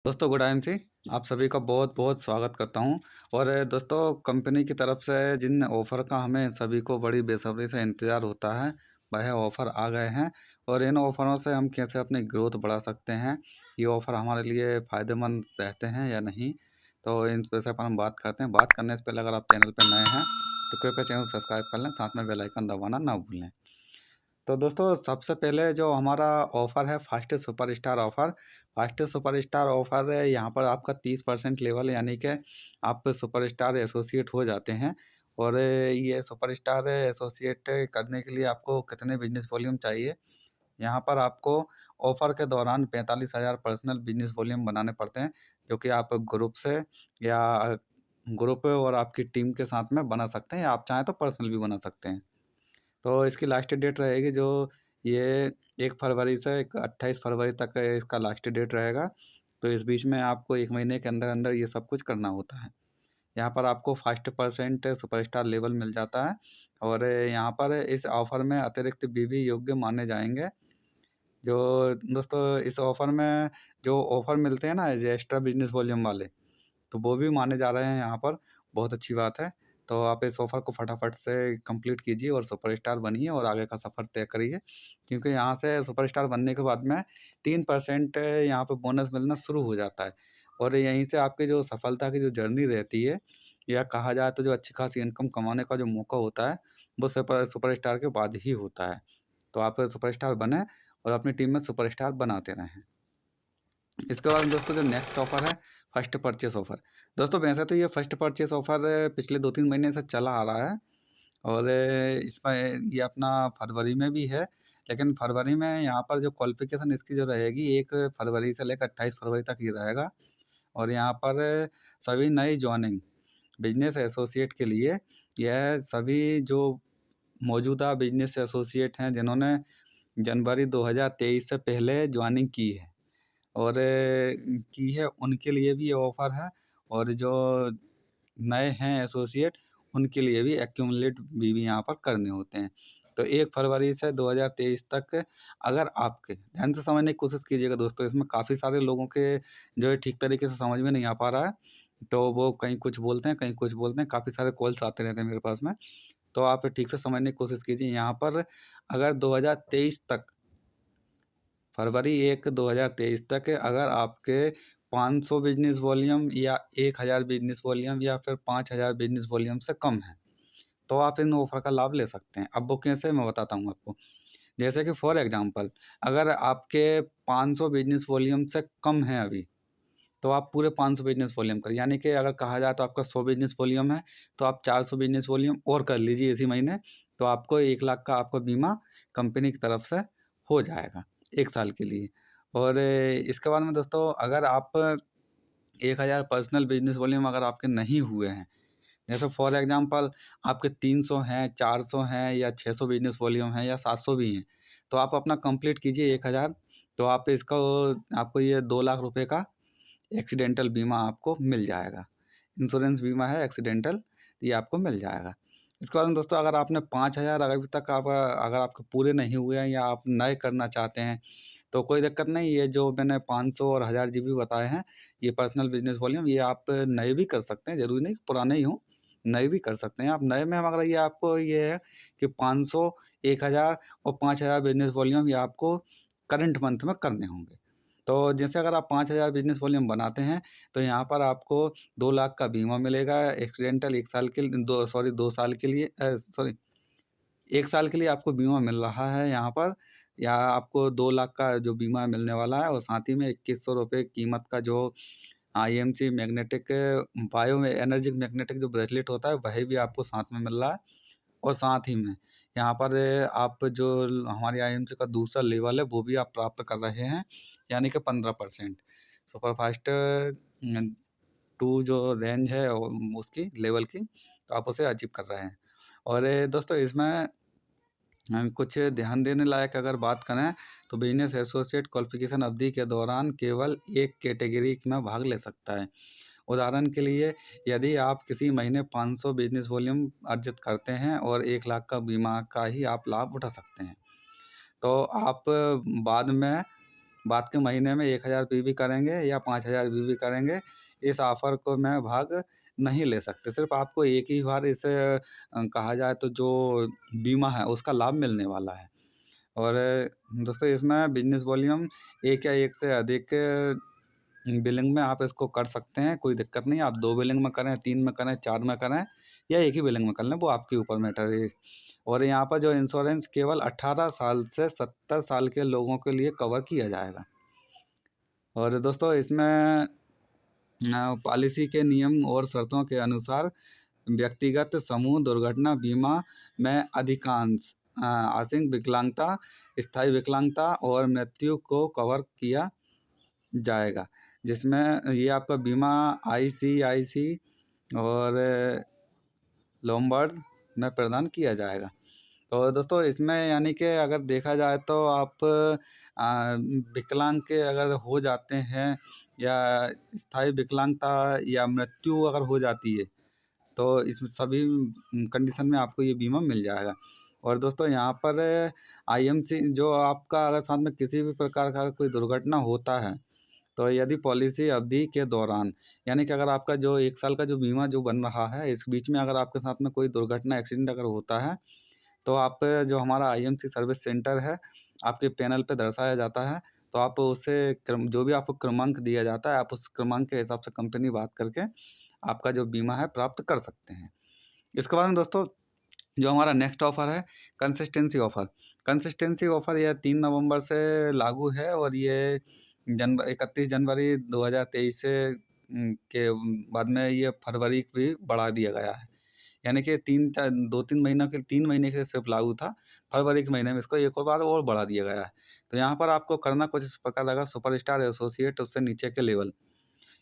दोस्तों good evening जी। आप सभी का बहुत-बहुत स्वागत करता हूं। और दोस्तों कंपनी की तरफ से जिन ऑफ़र का हमें सभी को बड़ी बेसब्री से इंतज़ार होता है, वह ऑफ़र आ गए हैं। और इन ऑफ़रों से हम कैसे अपनी ग्रोथ बढ़ा सकते हैं, ये ऑफ़र हमारे लिए फ़ायदेमंद रहते हैं या नहीं, तो इन विषय पर हम बात करते हैं। बात करने से पहले अगर आप चैनल पर नए हैं, तो कृपया चैनल सब्सक्राइब कर लें, साथ में बेल आइकन दबाना ना भूलें। तो दोस्तों सबसे पहले जो हमारा ऑफ़र है first superstar offer. First superstar offer यहाँ पर आपका 30% लेवल यानी कि आप सुपरस्टार एसोसिएट हो जाते हैं। और ये सुपरस्टार एसोसिएट करने के लिए आपको कितने बिज़नेस वॉल्यूम चाहिए, यहाँ पर आपको ऑफ़र के दौरान 45,000 पर्सनल बिज़नेस वॉल्यूम बनाने पड़ते हैं, जो कि आप ग्रुप से या ग्रुप और आपकी टीम के साथ में बना सकते हैं, या आप चाहें तो पर्सनल भी बना सकते हैं। तो इसकी लास्ट डेट रहेगी जो ये 1 फरवरी से 28 फरवरी तक इसका लास्ट डेट रहेगा। तो इस बीच में आपको 1 महीने के अंदर-अंदर ये सब कुछ करना होता है। यहाँ पर आपको फर्स्ट परसेंट सुपरस्टार लेवल मिल जाता है। और यहाँ पर इस ऑफ़र में अतिरिक्त बीवी योग्य माने जाएँगे। जो दोस्तों इस ऑफ़र में जो ऑफ़र मिलते हैं ना ये एक्स्ट्रा बिज़नेस वॉल्यूम वाले, तो वो भी माने जा रहे हैं यहाँ पर, बहुत अच्छी बात है। तो आप इस ऑफ़र को फटाफट से कंप्लीट कीजिए और सुपरस्टार बनिए और आगे का सफ़र तय करिए। क्योंकि यहाँ से सुपरस्टार बनने के बाद में 3% यहाँ पे बोनस मिलना शुरू हो जाता है। और यहीं से आपकी जो सफलता की जो जर्नी रहती है, या कहा जाए तो जो अच्छी खासी इनकम कमाने का जो मौका होता है, वो सुपरस्टार के बाद ही होता है। तो आप सुपरस्टार बनें और अपनी टीम में सुपरस्टार बनाते रहें। इसके बाद में दोस्तों जो नेक्स्ट ऑफ़र है फर्स्ट परचेस ऑफ़र। दोस्तों वैसे तो ये फर्स्ट परचेस ऑफ़र पिछले 2-3 महीने से चला आ रहा है। और इसमें ये अपना फरवरी में भी है, लेकिन फरवरी में यहाँ पर जो क्वालिफ़िकेशन इसकी जो रहेगी 1 फरवरी से लेकर 28 फरवरी तक ये रहेगा। और यहाँ पर सभी नई जॉइनिंग बिज़नेस एसोसिएट के लिए, यह सभी जो मौजूदा बिज़नेस एसोसिएट हैं जिन्होंने जनवरी 2023 से पहले जॉइनिंग की है और की है, उनके लिए भी ये ऑफ़र है। और जो नए हैं एसोसिएट, उनके लिए भी एक्यूमुलेट बीवी यहाँ पर करने होते हैं। तो 1 फरवरी से 2023 तक अगर आपके ध्यान से समझने की कोशिश कीजिएगा दोस्तों, इसमें काफ़ी सारे लोगों के जो है ठीक तरीके से समझ में नहीं आ पा रहा है। तो वो कहीं कुछ बोलते हैं, कहीं कुछ बोलते हैं, काफ़ी सारे कॉल्स आते रहते हैं मेरे पास में। तो आप ठीक से समझने की कोशिश कीजिए। यहाँ पर अगर 2023 तक फरवरी 1, 2023 तक अगर आपके 500 बिज़नेस वॉल्यूम या 1000 बिज़नेस वॉल्यूम या फिर 5000 बिज़नेस वॉल्यूम से कम है, तो आप इन ऑफ़र का लाभ ले सकते हैं। अब वो कैसे, मैं बताता हूँ आपको। जैसे कि फॉर एग्ज़ाम्पल अगर आपके 500 बिज़नेस वॉल्यूम से कम है अभी, तो आप पूरे 500 बिज़नेस वॉल्यूम करिए। यानी कि अगर कहा जाए तो आपका 100 बिज़नेस वॉल्यूम है, तो आप 400 बिज़नेस वॉल्यूम और कर लीजिए इसी महीने, तो आपको 1 लाख का आपका बीमा कंपनी की तरफ से हो जाएगा 1 साल के लिए। और इसके बाद में दोस्तों अगर आप 1000 पर्सनल बिज़नेस वॉल्यूम अगर आपके नहीं हुए हैं, जैसे फॉर एग्ज़ाम्पल आपके 300 हैं, 400 हैं या 600 बिज़नेस वॉल्यूम हैं या 700 भी हैं, तो आप अपना कंप्लीट कीजिए 1000। तो आप इसको आपको ये 2 लाख रुपए का एक्सीडेंटल बीमा आपको मिल जाएगा। इंश्योरेंस बीमा है एक्सीडेंटल, ये आपको मिल जाएगा। इसके बाद में दोस्तों अगर आपने 5000 अभी तक आप अगर आपके पूरे नहीं हुए हैं या आप नए करना चाहते हैं, तो कोई दिक्कत नहीं। ये जो मैंने 500 और 1000 जीबी बताए हैं, ये पर्सनल बिज़नेस वॉल्यूम ये आप नए भी कर सकते हैं, ज़रूरी नहीं कि पुराने ही हों, नए भी कर सकते हैं। आप नए में मगर ये आपको ये है कि 500, 1000 और 5000 बिज़नेस वॉल्यूम ये आपको करंट मंथ में करने होंगे। तो जैसे अगर आप 5000 बिज़नेस वॉल्यूम बनाते हैं, तो यहाँ पर आपको 2 लाख का बीमा मिलेगा एक्सीडेंटल 1 साल के लिए, 2 साल के लिए, 1 साल के लिए आपको बीमा मिल रहा है यहाँ पर। या आपको 2 लाख का जो बीमा मिलने वाला है, और साथ ही में 2100 रुपये कीमत का जो आईएमसी मैग्नेटिक बायो में एनर्जी मैग्नेटिक जो ब्रेसलेट होता है, वही भी आपको साथ में मिल रहा है। और साथ ही में यहाँ पर आप जो हमारी आईएमसी का दूसरा लेवल है, वो भी आप प्राप्त कर रहे हैं, यानी कि 15% सुपरफास्ट 2 जो रेंज है उसकी लेवल की, तो आप उसे अचीव कर रहे हैं। और दोस्तों इसमें कुछ ध्यान देने लायक अगर बात करें, तो बिजनेस एसोसिएट क्वालिफिकेशन अवधि के दौरान केवल एक कैटेगरी में भाग ले सकता है। उदाहरण के लिए, यदि आप किसी महीने 500 बिजनेस वॉल्यूम अर्जित करते हैं और 1 लाख का बीमा का ही आप लाभ उठा सकते हैं। तो आप बाद में बाद के महीने में 1000 पीवी करेंगे या 5000 पीवी करेंगे, इस ऑफ़र को में भाग नहीं ले सकते। सिर्फ आपको एक ही बार इसे कहा जाए तो जो बीमा है उसका लाभ मिलने वाला है। और दोस्तों इसमें बिजनेस वॉल्यूम एक या एक से अधिक बिलिंग में आप इसको कर सकते हैं, कोई दिक्कत नहीं। आप 2 बिलिंग में करें, 3 में करें, 4 में करें या एक ही बिलिंग में कर लें, वो आपके ऊपर मैटर है। और यहाँ पर जो इंश्योरेंस केवल 18 साल से 70 साल के लोगों के लिए कवर किया जाएगा। और दोस्तों इसमें पॉलिसी के नियम और शर्तों के अनुसार व्यक्तिगत समूह दुर्घटना बीमा में अधिकांश आंशिक विकलांगता, स्थायी विकलांगता और मृत्यु को कवर किया जाएगा, जिसमें ये आपका बीमा ICIC और लोम्बार्ड में प्रदान किया जाएगा। तो दोस्तों इसमें यानी कि अगर देखा जाए तो आप विकलांग के अगर हो जाते हैं या स्थायी विकलांगता या मृत्यु अगर हो जाती है तो इसमें सभी कंडीशन में आपको ये बीमा मिल जाएगा। और दोस्तों यहाँ पर IMC जो आपका अगर साथ में किसी भी प्रकार का कोई दुर्घटना होता है तो यदि पॉलिसी अवधि के दौरान यानी कि अगर आपका जो 1 साल का जो बीमा जो बन रहा है इस बीच में अगर आपके साथ में कोई दुर्घटना एक्सीडेंट अगर होता है तो आप जो हमारा IMC सर्विस सेंटर है आपके पैनल पे दर्शाया जाता है। तो आप उससे जो भी आपको क्रमांक दिया जाता है आप उस क्रमांक के हिसाब से कंपनी बात करके आपका जो बीमा है प्राप्त कर सकते हैं। इसके बाद में दोस्तों जो हमारा नेक्स्ट ऑफ़र है कंसिस्टेंसी ऑफ़र। कंसिस्टेंसी ऑफ़र यह 3 नवंबर से लागू है और ये 31 जनवरी 2023 से के बाद में ये फरवरी भी बढ़ा दिया गया है। यानी कि 2-3 महीनों के 3 महीने के सिर्फ लागू था, फरवरी के महीने में इसको एक और बार और बढ़ा दिया गया है। तो यहाँ पर आपको करना कुछ इस प्रकार रहेगा, सुपरस्टार एसोसिएट उससे नीचे के लेवल।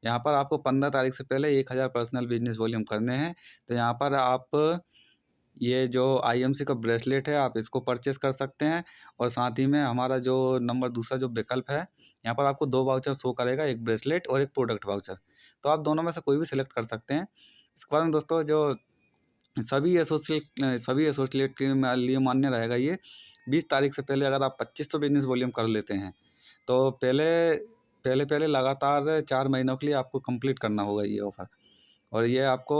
यहाँ पर आपको 15 तारीख से पहले 1000 पर्सनल बिजनेस वॉल्यूम करने हैं। तो यहाँ पर आप ये जो IMC का ब्रेसलेट है आप इसको परचेस कर सकते हैं और साथ ही में हमारा जो दूसरा जो विकल्प है यहाँ पर आपको 2 वाउचर शो करेगा, एक ब्रेसलेट और एक प्रोडक्ट वाउचर। तो आप दोनों में से कोई भी सिलेक्ट कर सकते हैं। इसके बाद में दोस्तों जो सभी एसोसिएट के लिए मान्य रहेगा ये 20 तारीख से पहले अगर आप 2500 बिजनेस वॉल्यूम कर लेते हैं तो पहले लगातार 4 महीनों के लिए आपको कंप्लीट करना होगा ये ऑफ़र। और ये आपको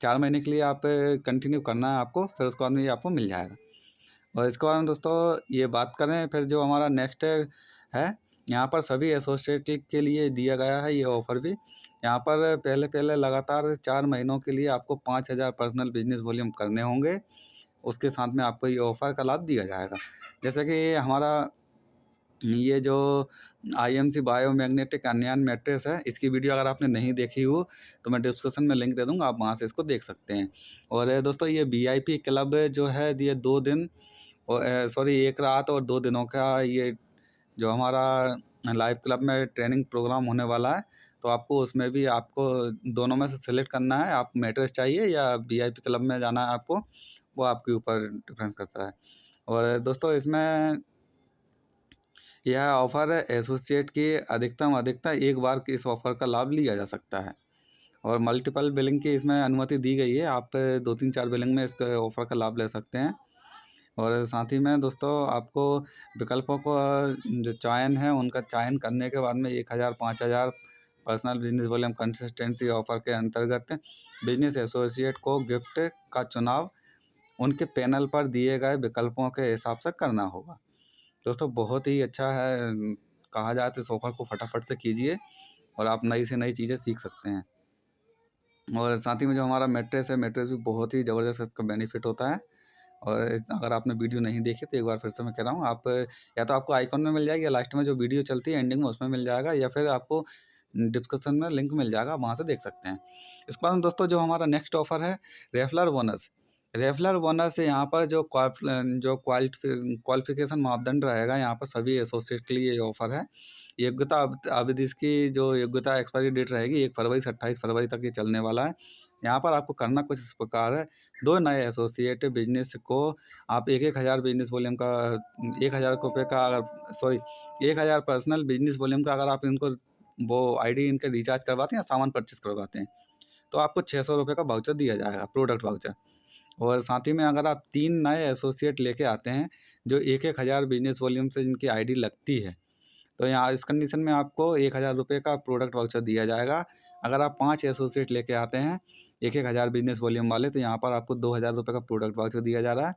4 महीने के लिए आप कंटिन्यू करना है आपको, फिर उसके बाद में ये आपको मिल जाएगा। और इसके बाद में दोस्तों ये बात करें फिर जो हमारा नेक्स्ट है यहाँ पर सभी एसोसिएट के लिए दिया गया है ये ऑफ़र भी। यहाँ पर पहले लगातार 4 महीनों के लिए आपको 5000 पर्सनल बिजनेस वॉल्यूम करने होंगे, उसके साथ में आपको ये ऑफ़र का लाभ दिया जाएगा। जैसे कि हमारा ये जो IMC बायोमैग्नेटिक अनियन मैट्रेस है इसकी वीडियो अगर आपने नहीं देखी हो तो मैं डिस्क्रिप्शन में लिंक दे दूँगा, आप वहाँ से इसको देख सकते हैं। और दोस्तों ये VIP क्लब जो है ये 2 दिन और 1 रात और 2 दिनों का ये जो हमारा लाइव क्लब में ट्रेनिंग प्रोग्राम होने वाला है। तो आपको उसमें भी आपको दोनों में से सेलेक्ट करना है, आप मैट्रेस चाहिए या VIP क्लब में जाना है आपको, वो आपके ऊपर डिपेंड करता है। और दोस्तों इसमें यह ऑफ़र एसोसिएट की अधिकतम एक बार की इस ऑफ़र का लाभ लिया जा सकता है और मल्टीपल बिलिंग की इसमें अनुमति दी गई है। आप 2-3-4 बिलिंग में इसका ऑफ़र का लाभ ले सकते हैं। और साथ ही में दोस्तों आपको विकल्पों को जो चयन है उनका चयन करने के बाद में 1000 5000 personal business volume consistency offer के अंतर्गत बिजनेस एसोसिएट को गिफ्ट का चुनाव उनके पैनल पर दिए गए विकल्पों के हिसाब से करना होगा। दोस्तों बहुत ही अच्छा है, कहा जाए तो इस ऑफ़र को फटाफट से कीजिए और आप नई से नई चीज़ें सीख सकते हैं। और साथ ही में जो हमारा मैट्रेस है, मैट्रेस भी बहुत ही ज़बरदस्त इसका बेनिफिट होता है। और अगर आपने वीडियो नहीं देखी तो एक बार फिर से मैं कह रहा हूँ, आप या तो आपको आइकॉन में मिल जाएगी या लास्ट में जो वीडियो चलती है एंडिंग में उसमें मिल जाएगा या फिर आपको डिस्क्रिप्शन में लिंक मिल जाएगा, वहाँ से देख सकते हैं। इसके बाद में दोस्तों जो हमारा नेक्स्ट ऑफ़र है रेफरल बोनस। रेफरल बोनस यहाँ पर जो क्वालिफिकेशन मापदंड रहेगा यहाँ पर सभी एसोसिएट के लिए ये ऑफ़र है। योग्यता अवधि इसकी जो योग्यता एक्सपायरी डेट रहेगी 1 फरवरी से 28 फरवरी तक ये चलने वाला है। यहाँ पर आपको करना कुछ इस प्रकार है, 2 नए एसोसिएट बिजनेस को आप 1000 बिजनेस वॉल्यूम का 1000 रुपये का अगर 1000 पर्सनल बिजनेस वॉल्यूम का अगर आप इनको वो ID इनके रिचार्ज करवाते हैं या सामान परचेस करवाते हैं तो आपको 600 रुपये का वाउचर दिया जाएगा, प्रोडक्ट वाउचर। और साथ ही में अगर आप 3 नए एसोसिएट लेके आते हैं जो 1-1 हज़ार बिजनेस वॉल्यूम से जिनकी आईडी लगती है, तो यहाँ इस कंडीशन में आपको 1,000 रुपये का प्रोडक्ट वाउचर दिया जाएगा। अगर आप 5 एसोसिएट लेके आते हैं 1-1 हज़ार बिजनेस वॉल्यूम वाले, तो यहाँ पर आपको 2,000 रुपये का प्रोडक्ट वाउचर दिया जा रहा है।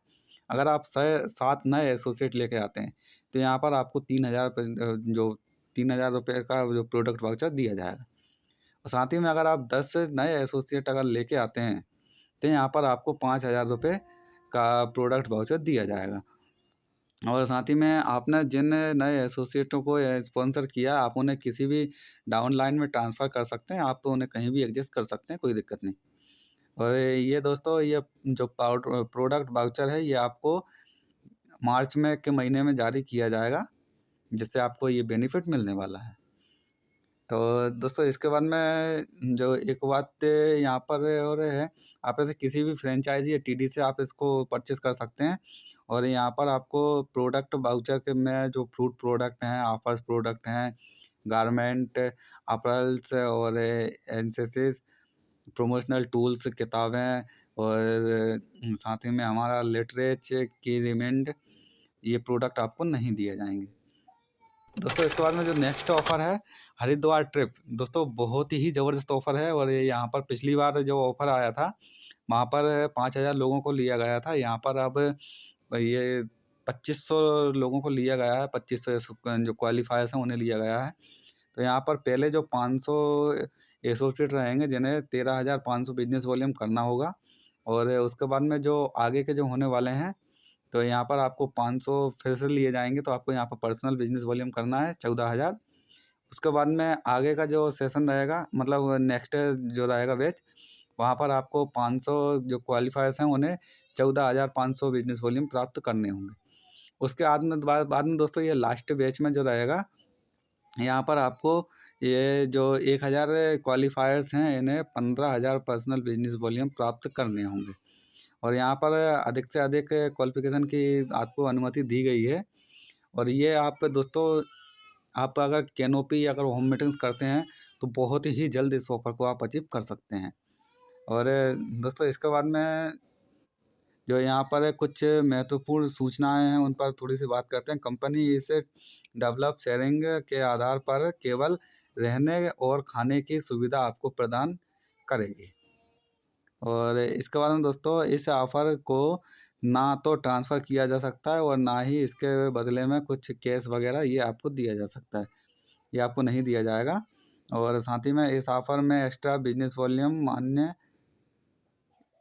अगर आप 7 नए एसोसिएट लेके आते हैं तो यहाँ पर आपको 3,000 जो 3,000 रुपये का जो प्रोडक्ट वाउचर दिया जाएगा। और साथ ही में अगर आप 10 नए एसोसिएट अगर लेके आते हैं तो यहाँ पर आपको 5,000 रुपये का प्रोडक्ट वाउचर दिया जाएगा। और साथ ही में आपने जिन नए एसोसिएटों को स्पॉन्सर किया, आप उन्हें किसी भी डाउन लाइन में ट्रांसफ़र कर सकते हैं, आप तो उन्हें कहीं भी एडजस्ट कर सकते हैं, कोई दिक्कत नहीं। और ये दोस्तों ये जो प्रोडक्ट वाउचर है ये आपको मार्च में के महीने में जारी किया जाएगा, जिससे आपको ये बेनिफिट मिलने वाला है। तो दोस्तों इसके बाद में जो एक बात यहाँ पर और है, आप ऐसे किसी भी फ्रेंचाइजी या टीडी से आप इसको परचेस कर सकते हैं। और यहाँ पर आपको प्रोडक्ट वाउचर के में जो फ्रूट प्रोडक्ट हैं, ऑफर्स प्रोडक्ट हैं, गारमेंट, अपरेल्स और एसेसरीज, प्रमोशनल टूल्स, किताबें और साथ ही में हमारा लिटरेचर की रिमेंड, ये प्रोडक्ट आपको नहीं दिए जाएंगे। दोस्तों इसके बाद में जो नेक्स्ट ऑफ़र है हरिद्वार ट्रिप, दोस्तों बहुत ही ज़बरदस्त ऑफ़र है। और ये यहाँ पर पिछली बार जो ऑफ़र आया था वहाँ पर 5,000 लोगों को लिया गया था, यहाँ पर अब ये 2,500 लोगों को लिया गया है। 2,500 जो क्वालिफायर्स हैं उन्हें लिया गया है। तो यहाँ पर पहले जो 500 एसोसिएट रहेंगे जिन्हें 13,500 बिजनेस वॉल्यूम करना होगा, और उसके बाद में जो आगे के जो होने वाले हैं तो यहाँ पर आपको 500 फिर से लिए जाएंगे। तो आपको यहाँ पर पर्सनल बिजनेस वॉल्यूम करना है 14,000। उसके बाद में आगे का जो सेशन रहेगा, मतलब नेक्स्ट जो रहेगा बैच, वहाँ पर आपको 500 जो क्वालिफायर्स हैं उन्हें 14,500 बिजनेस वॉल्यूम प्राप्त करने होंगे। उसके बाद में दोस्तों ये लास्ट बैच में जो रहेगा, यहाँ पर आपको ये जो 1,000 क्वालिफायर्स हैं इन्हें 15,000 पर्सनल बिजनेस वॉल्यूम प्राप्त करने होंगे। और यहाँ पर अधिक से अधिक क्वालिफिकेशन की आपको अनुमति दी गई है। और ये आप दोस्तों आप अगर कैनोपी अगर होम मीटिंग्स करते हैं तो बहुत ही जल्द इस ऑफर को आप अचीव कर सकते हैं। और दोस्तों इसके बाद में जो यहाँ पर कुछ महत्वपूर्ण सूचनाएं हैं उन पर थोड़ी सी बात करते हैं। कंपनी इसे डेवलप शेयरिंग के आधार पर केवल रहने और खाने की सुविधा आपको प्रदान करेगी। और इसके बारे में दोस्तों इस ऑफ़र को ना तो ट्रांसफ़र किया जा सकता है और ना ही इसके बदले में कुछ कैश वगैरह ये आपको दिया जा सकता है, ये आपको नहीं दिया जाएगा। और साथ ही में इस ऑफ़र में एक्स्ट्रा बिजनेस वॉल्यूम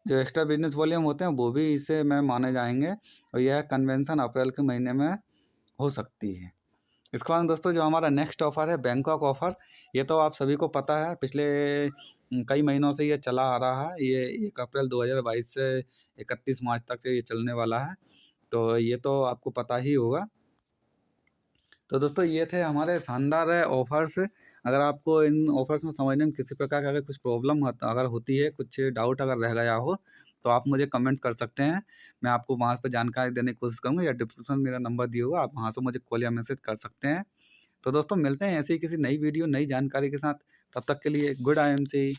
जो एक्स्ट्रा बिजनेस वॉल्यूम होते हैं वो भी इससे में माने जाएंगे। और यह कन्वेंशन अप्रैल के महीने में हो सकती है। इसके बाद दोस्तों जो हमारा नेक्स्ट ऑफ़र है बैंकॉक ऑफ़र, ये तो आप सभी को पता है, पिछले कई महीनों से ये चला आ रहा है। ये 1 अप्रैल 2022 से 31 मार्च तक से ये चलने वाला है, तो ये तो आपको पता ही होगा। तो दोस्तों ये थे हमारे शानदार ऑफ़र्स। अगर आपको इन ऑफ़र्स में समझने में किसी प्रकार का अगर कुछ प्रॉब्लम अगर होती है, कुछ डाउट अगर रह गया हो, तो आप मुझे कमेंट कर सकते हैं। मैं आपको वहाँ पे जानकारी देने की कोशिश करूँगा, या डिस्क्रिप्शन में मेरा नंबर दिया होगा, आप वहाँ से मुझे कॉल या मैसेज कर सकते हैं। तो दोस्तों मिलते हैं ऐसी किसी नई वीडियो, नई जानकारी के साथ। तब तक के लिए गुड आई एम सी।